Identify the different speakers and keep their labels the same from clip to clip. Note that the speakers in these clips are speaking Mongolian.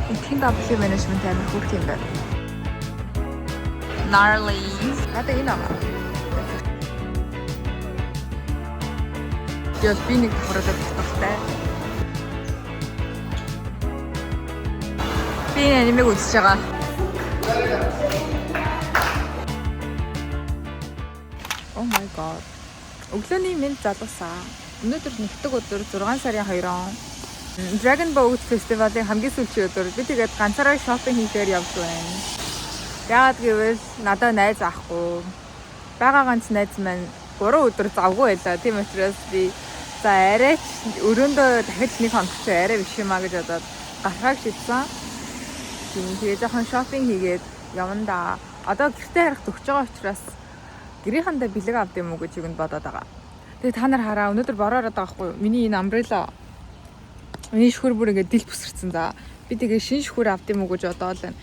Speaker 1: Think W management амир хүрх юм байна. Gnarly. Надаа энэ аа. Яг би нэг давхраад багтай. Би анимыг үзэж байгаа. Oh my god. Өглөөний минь залуусаа. Өнөөдөр нэгдэг өдөр 6 сарын 2-он Dragon Boat Festival-ийн хамгийн сүүлийн өдөр би тэгээд ганцаараа шопинг хийхээр явж байна. Яагаад гэвэл надад найз авахгүй. Бага ганц найз маань 3 өдөр завгүй байлаа. Тийм учраас би за арайч өрөөндөө дахиж нэг хоног чи арай биш юмаа гэж бодоод гарахыг шийдсэн. Тэгээд жоохон шопинг хийгээд явна да. Одоо гэртээ харах төгсөж байгаа учраас гэрийнхандаа бэлэг авд юм уу гэж юунд бодоод байгаа. Тэгээд та нар хараа өнөөдөр бороо ороод байгаа хгүй юу? Миний энэ амбрелла миний шүхэр бүр ингээд дил бүсэрсэн за. Би тэгээ шинэ шүхэр авд юм уу гэж бодоод байна.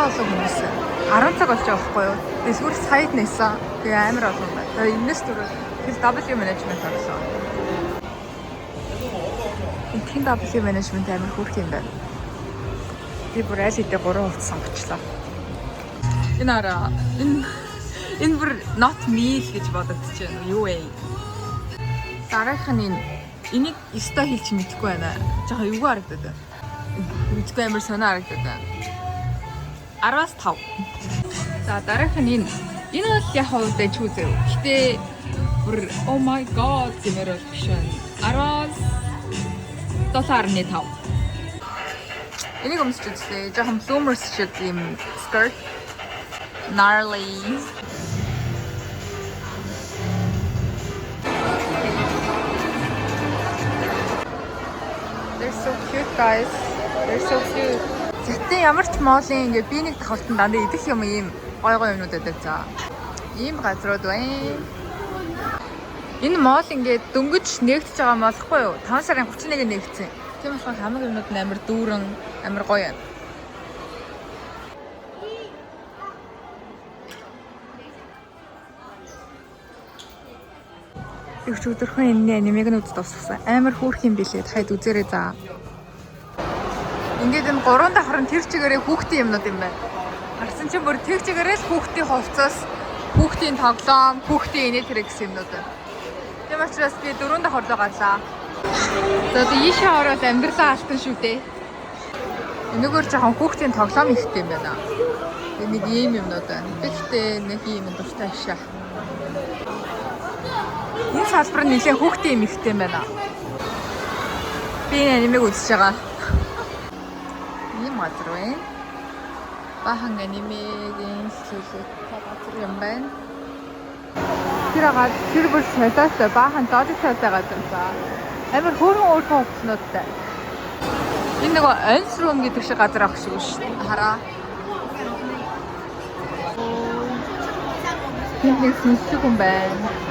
Speaker 1: Хүмүүс 10 цаг болж байгаа байхгүй юу? Эсвэл сайд нээсэн. Тэгээ амар олон байна. Тэгээ энэс түрүү хэл W management орлоо. Think W management амар хүрх юм байна. Би бүр аль хэдийн 3 хувцас сонгочлоо. Энэ араа энэ бүр not meal гэж бодогдож байна. Юу вэ? Дараах нь энийг өстой хэлж мэдэхгүй байна. Жохоо юу харагдаад байна. Мэдгүй амар сонир харагдаад байна. 10-аас 5. За дараах нь энэ бол яг хувьдаа ч үзэв. Гэтэ бүр oh my god гэмээр бол биш байна. 10-аас 7.5. Энийг өмсч үзлээ. Жохон bloomers шиг юм skirt. Gnarly. They're so cute guys. They're so cute. Гэтэ ямар ч моолын ингээд би нэг тохиолдолд дандаа идэх юм ийм гой юмнууд байдаг за. Ийм газрууд байна. Энэ моол ингээд дөнгөж нэгдэж байгаа моолхгүй юу? 5 сарын 31-нд нэгдсэн. Тийм болохоор хамаг юмнууд амар дүүрэн, амар гоё юм. Их өдөрхөн энэ анимыг нь үзэж дуусгасан. Амар хөөрх юм билээ. Дахиад үзээрэй за. Ингээд энэ 3 давхар нь тэр чигээрээ хүүхдийн юмнууд юм байна. Харсан чинь бүр тэр чигээрээ л хүүхдийн хувцас, хүүхдийн тоглоом, хүүхдийн инээ тэр гэсэн юмнууд байна. Тийм учраас би 4 давхар руу гарлаа. За одоо ийшээ ороод амьдралаа алтан шүү дээ. Энэгээр жоохон хүүхдийн тоглоом ихтэй юм байна. Нэг ийм юмнууд байна. Би гэхдээ нэг ийм юм дуртай ашаа. Энэ салбар нь нэлээд хүүхдийн юм ихтэй юм байна. Би энэ анимыг үзэж байгаа. Газар байна. Бахан анимегийн сүлжээ газар юм байна. Тэр бүр шалаастай бахан додтой газар за. Амар хөөрхөн өөрхөн хувцснуудтай. Энэ нэг онс рум гэдэг шиг газар ах шиг шүү дээ. Хараа. Нэг сүнслэг юм байна.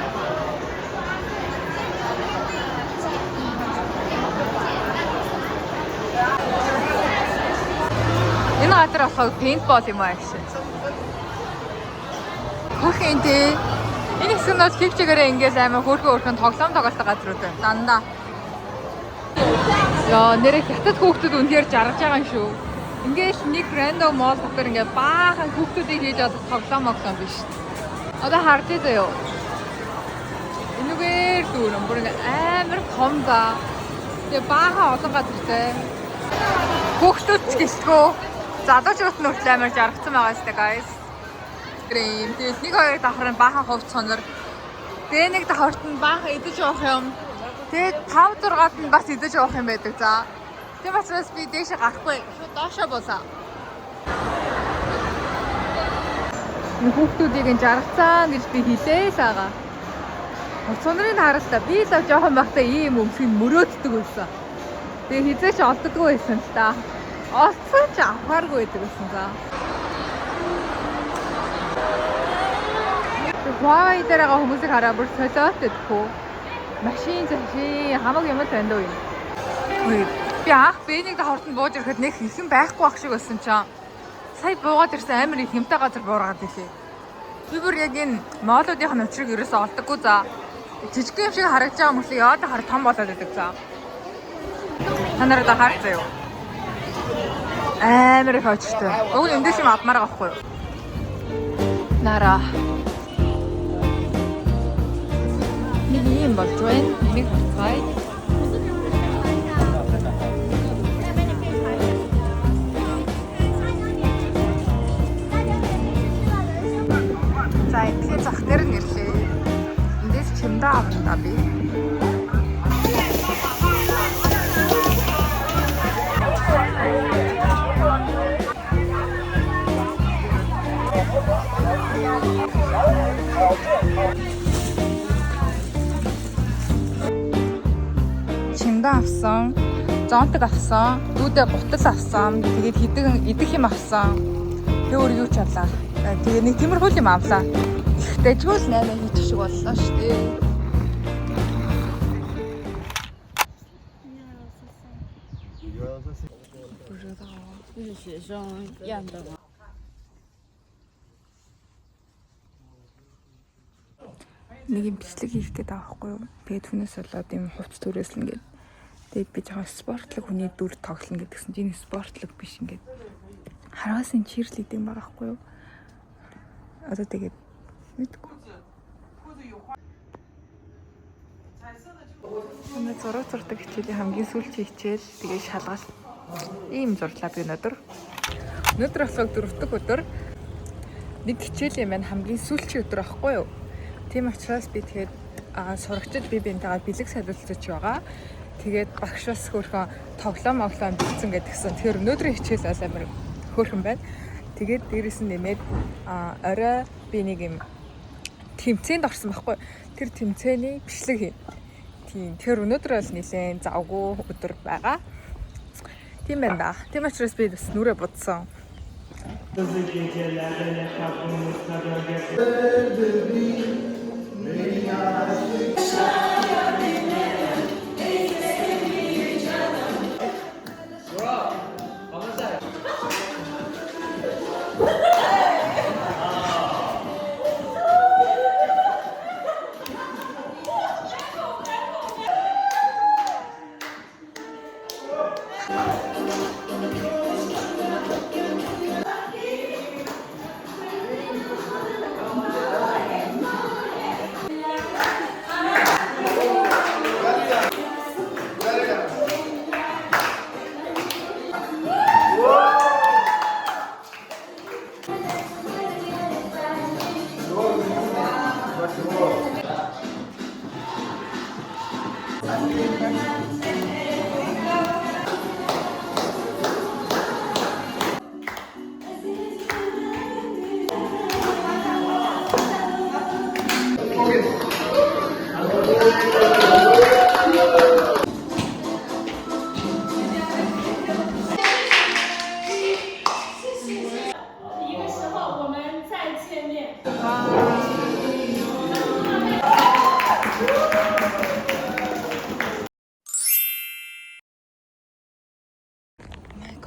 Speaker 1: Энэ газар болохоо paintball юм аа гэсэн. Хөрхэн тий. Энэ хэсэг нь бол кипчгээрээ ингээс амар хөөрхөн тоглоом тоглолт газрууд байна. Дандаа. Яа, нэрээ хятад хүүхдүүд үнээр жаргаж байгаа юм шүү. Ингээс нэг random mall дотор ингээ баахан хүүхдүүдийг хийж авах тоглоом биш. Одоо харж байгаа юу? Энэгээр дүүрэн бүр ингээ амар том за. Тэгээ баахан олон газартай. Хүүхдүүд ч гэлтгөө залуучууд нь хүртэл амар жаргацсан байгаа сте guys. Грэм. Тэгээд нэг хоёр давхар нь баахан хувц сонор. Тэгээ нэг давхарт нь баахан идэж явах юм. Тэгээд 5 6-аад нь бас идэж явах юм байдаг за. Тийм учраас би дээшээ гарахгүй. Шууд доошоо болоо. Энэ хүүхдүүдийг жаргацсан гэж би хэлээ л байгаа. Цунрыг харалтаа би л жоохон багтаа ийм өмсөг мөрөөддөг байсан. Тэгээ хизээч олддоггүй байсан л та. Олцсон ч авахааргүй байдаг гэсэн за. Хуавай дээр байгаа хүмүүсийг хараа бүр солиот гэдэггүй. Машин хамаг юм танд уу юм. Би Би анх бэнийг давхартанд бууж ирэхэд нэг ихэн байхгүй байх шиг болсон чинь сая буугаад ирсэн амар их хэмтэй газар буургаад ирлээ. Би бүр яг энэ моолуудынх нь учрыг ерөөсөө олдоггүй за. Жижиг юм шиг харагдаж байгаа мөртлөө яад хар том болоод байдаг за. Та нараа да харцаа юу? Амар их очтой. Уг эндээс юм авмаар байгаа байхгүй юу? Нараа. Нэг юм болж байна. Нэг хай. За эдгээр зах дээр нь ирлээ. Эндээс чимдээ авна би. Чимдээ авсан, зонтог авсан, дүүдээ гутал авсан, тэгээд хідэн идэх юм авсан. Тэгээ өөр юу ч авлаа. Тэгээ нэг тиймэрхүү юм авлаа. Ихтэй ч үл 8 хийчих шиг боллоо шүү дээ. Нэг юм бичлэг хийх гээд байгаа байхгүй юу? Тэгээд хүнээс болоод юм хувц түрээслэн гээд. Тэгээд би жоохон спортлог хүний дүр тоглоно гэдгсэн чинь спортлог биш ингээд. Хараас энэ чирлийдэг байгаа байхгүй юу? Одоо тэгээд мэдгүй. Манай зурдаг хичээлийн хамгийн сүүлчийн хичээл тэгээд шалгалт ийм зурлаа би өнөөдөр. Өнөөдөр болохоор 4 дахь өдөр нэг хичээлийн маань хамгийн сүүлчийн өдөр байхгүй юу? Тийм учраас би тэгээд сурагчид би бинтэйгээ бэлэг солилцож байгаа. Тэгээд багш бас хөөрхөн тоглоом бэлдсэн гэдгсэн. Тэгэхээр өнөөдрийн хичээл бас амар хөөрхөн байна. Тэгээд дээрэс нь нэмээд орой би нэг юм тэмцээнд орсон байхгүй. Тэр тэмцээний бичлэг хийнэ. Тийм. Тэгэхээр өнөөдөр бол нэлээд завгүй өдөр байгаа. Тийм байна да. Тийм учраас би бас нүрэ будсан.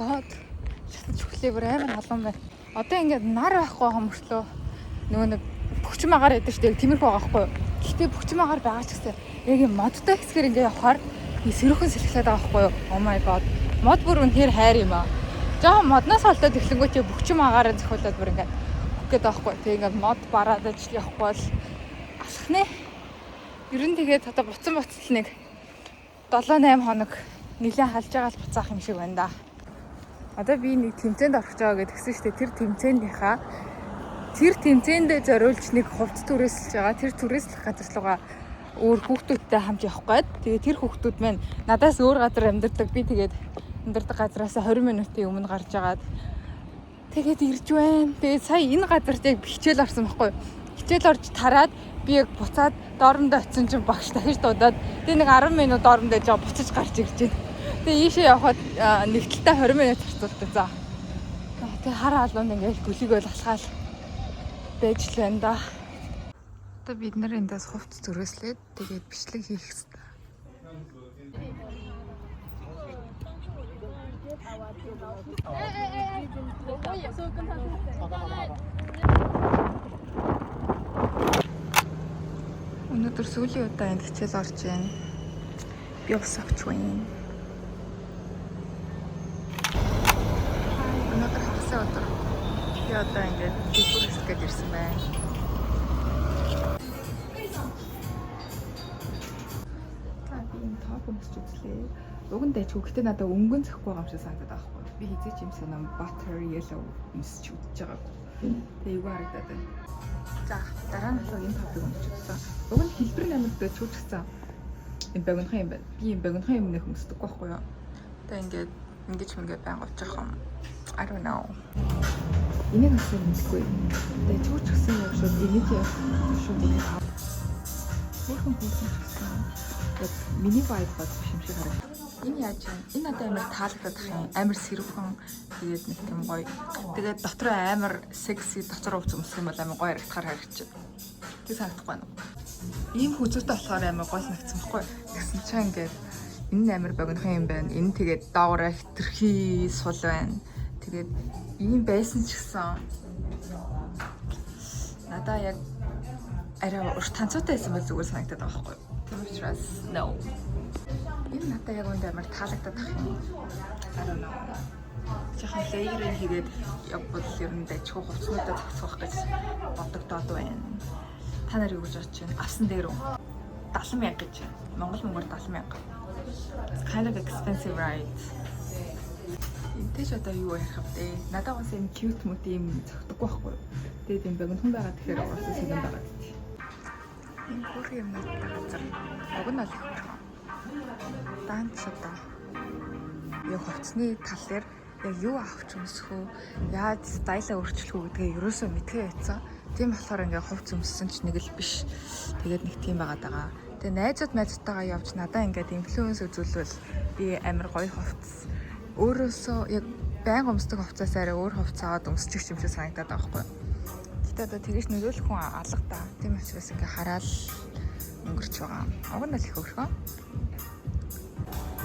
Speaker 1: God. Шатаж хүлээвэр амар халуун байна. Одоо ингээд нар байхгүй хомөртлөө нөгөө нэг бөхчм агаар ядаг шүү дээ. Тиймэрхүү байгаа байхгүй юу? Гэхдээ бөхчм агаар байгаа ч гэсэн яг юм модтой хэсгээр ингээд явахаар сэрүүхэн сэрхлээд байгаа байхгүй юу? Oh my god. Мод бүр үнэхээр хайр юм аа. Жаахан модноос холдоод эхлэнгүүт бөхчм агаараа зөхиулаад бүр ингээд гээд байгаа байхгүй. Тэг ингээд мод бараад ажил явахгүй бол алах нэ. Ер нь тэгээд одоо буцсан нэг 7-8 хоног нэлээд халж байгаа л буцаах юм шиг байна да. Одоо би нэг тэмцээнд орох гэж байгаа гэдгсэн шүү дээ. Тэр тэмцээндийнхаа тэр тэмцээндээ зориулж нэг хувцас түрээсэлж байгаа. Тэр түрээслэх газар руугаа өөр хүүхдүүдтэй хамт явах гээд. Тэгээ тэр хүүхдүүд маань надаас өөр газар амьдардаг. Би тэгээд амьдардаг газараас 20 минутын өмнө гарч агаад тэгээд ирж байна. Тэгээд сая энэ газарт яг хичээл орсон байхгүй юу? Хичээл орж тараад би яг буцаад доорондоо очисон чинь багш дахиж дуудаад тэгээ нэг 10 минут доорондоо жоо буцаж гарч ирж байна. Тэгээ ийшээ явхад нэг талтай 20 минут харцуулдаг за. Тэгээ хар халуун ингээд гөлийгөө алхаал байж л байна да. Одоо бид нэр эндээс хувцас зөрөөслээд тэгээд бичлэг хийх хэрэгтэй. Өнөөдөр сүүлийн удаа энд хичээл орж байна. Би бас авч байна. Өнөөдөр хагас өдөр. Би одоо ингээд фигүр хэсгээд ирсэн байна. За би энэ топ өмсч үзлээ. Уг нь дэч хөвгтээ надад өнгөн зөхгүй байгаа юм шиг санагдаад байгаа байхгүй. Би хизээч юм санаа butter yellow өмсч үзэж байгаагүй. Тэгээ юу харагдаад байна. За дараа нь энэ топыг өмсч үзсэн. Уг нь хэлбэр намайг чүүчгсэн. Энэ богинохон юм байна. Би энэ богинохон юм нэх өмсдөггүй байхгүй юу. Тэгээ ингэж байнга очих юм. I don't know. Энийг асуу мэдгүй. Тэгээ чүүчгсэн юм шиг ингэж шууд ингэ хаа. Хөрхөн чигсэн. Яг миний vibe бод юм шиг харагдав. Энэ яаж вэ? Энэ надад амар таалагдах юм. Амар сэрүүхэн тэгээд нэг тийм гоё. Тэгээд дотор амар секси дотор ууц өмсөх юм бол амар гоё харагдахаар харагдчих. Тэг санагдахгүй байна уу? Ийм хүзүүтэй болохоор амар гоё санагдсан байхгүй. Тэгсэн чинь ингээд энэ амар богинохон юм байна. Энэ тэгээд доогоороо хитрхи сул байна. Тэгээд ийм байсан ч гэсэн надаа яг арай урт танцуутай байсан бол зүгээр санагдаад байгаа байхгүй. Тийм учраас no. Энэ надад яг үндэ амар таалагдаад байх юм. I don't know. Жахан лейерэн хийгээд явбал ер нь дэжгүй хувцснуудаа зохицох гэж бодогдоод байна. Та нар юу гэж бодож байна? Авсан дээр үү? 70,000 гэж байна. Монгол 70,000. It's kind of expensive, right? Энтэйч одоо юу ярих вэ? Надад бас юм cute мөт юм зохидоггүй байхгүй юу? Тэгээд юм богинохон байгаа тэгэхээр уусаа сэлэн байгаа гэдэг. Энэ хөрх юм надад газар. Уг нь л их данч одоо яг хувцсны тал дээр яг юу авч өмсөх үү, яаж стайлаа өөрчлөх үү гэдгээ ерөөсөө мэдгээ яцсан. Тийм болохоор ингээ хувцс өмссөн ч нэг л биш. Тэгээд нэг тийм байгаад байгаа. Тэгээ найзуудтайгаа явж надаа ингээд инфлюенс үзүүлвэл би амар гоё хувцс өөрөөсөө яг байнга өмсдөг хувцаас арай өөр хувцас аваад өмсчих юм шиг санагдаад байгаа байхгүй. Гэтэ одоо тэгэж нөлөөлөх хүн алга та. Тийм учраас ингээ хараад өнгөрч байгаа. Уг нь л их өөрхөн.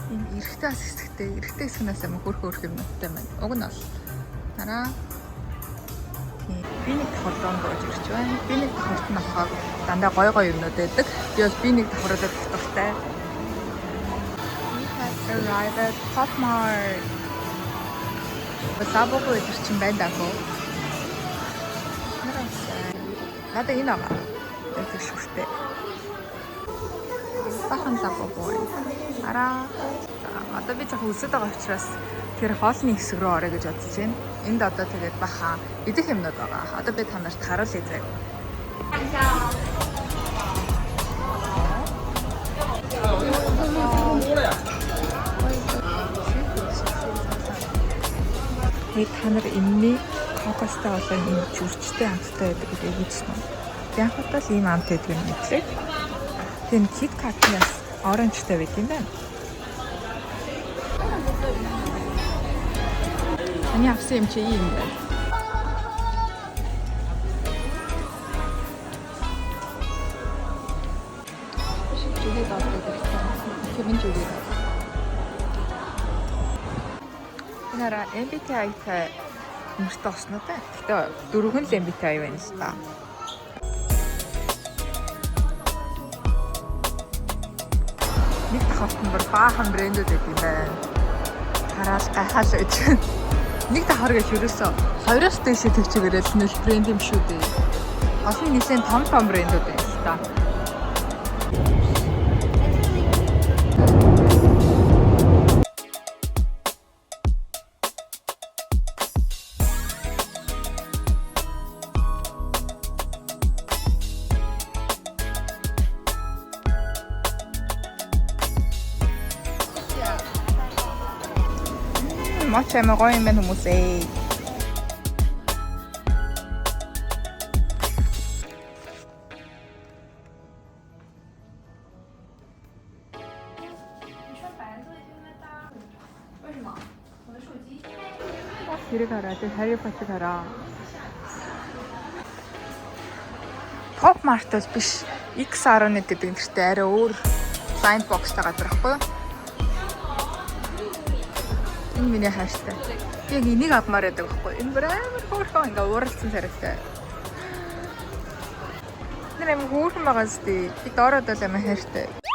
Speaker 1: Энэ эрэгтэй ас хэсэгтэй эрэгтэй хэсгнээс амар хөөрхөн юмтай байна. Уг нь бол дараа би нэг давхарлын гооч ирж байна. Би нэг давхарт нь болохоор дандаа гой гой юмнууд байдаг. Би бол би нэг давхарлаад дуртай. We have arrived at Pop Mart. Басабого ирж чинь байна даа. Надаа энэ аа. Это шүртэй. Бахан лабого. Араа. Одоо би зөв үсэд байгаа учраас тэр хоолны хэсэг рүү орё гэж бодож байна. Энд одоо тэгээд бахан идэх юмнууд байгаа. Одоо би та нарт харуулъя зэ. Та нар энэний кокостой болон энэ зүрчтэй амттай байдаг гэдэг үзсэн үү? Яг удаа л ийм амт байдаг юм мэтлээ. Тэгээд Kit Kat-аас оранжтай байт юм байна. Таны авсан юм чи ийм байна. Жүгээд авдаг гэсэн. Кевин жүгээд. Нара MBTI-тай нэртэй осноо та. Гэтэ дөрвөн л MBTI байна л та. Нэг давхарт нь баахан брэндүүд гэдэг юм байна. Хараал гайхал байж байна. Нэг давхар гэж юусоо 2-оос дээшээ тэгчээрэл нэг брэнд юм шүү дээ. Олон нийлэн том брэндүүд байна л та. Матча гоё юм байна хүмүүс ээ. Хэрэг хараад Harry Potter хараа. Pop Mart-аас биш X11 гэдэг нэртэй арай өөр blind box-тай газар байхгүй юу? Энэ миний хайртай. Би яг энийг авмаар байдаг байхгүй. Энэ бүр амар хөөрхөн ингээ ууралсан сарайтай. Энэ амар хөөрхөн байгаа зү. Би доороод л амар хайртай.